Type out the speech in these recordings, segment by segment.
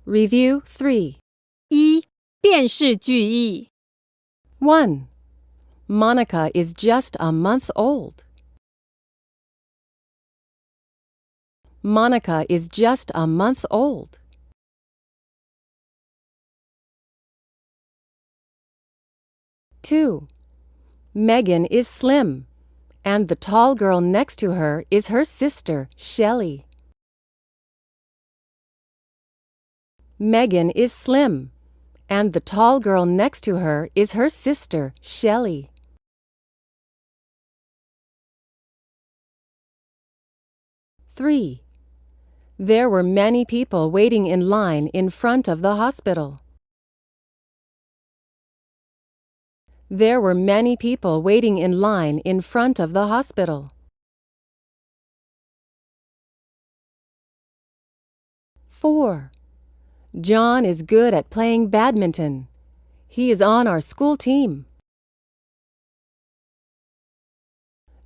Review 3. 一、辨识句意。 1. Monica is just a month old. Monica is just a month old. 2. Megan is slim, and the tall girl next to her is her sister, Shelley. Megan is slim, and the tall girl next to her is her sister, Shelley. 3. There were many people waiting in line in front of the hospital. There were many people waiting in line in front of the hospital. 4. John is good at playing badminton. He is on our school team.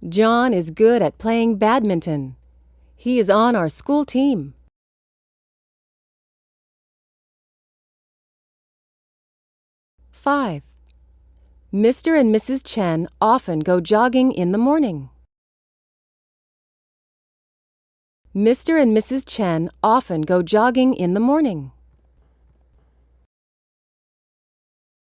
John is good at playing badminton. He is on our school team. 5. Mr. and Mrs. Chen often go jogging in the morning. Mr. and Mrs. Chen often go jogging in the morning.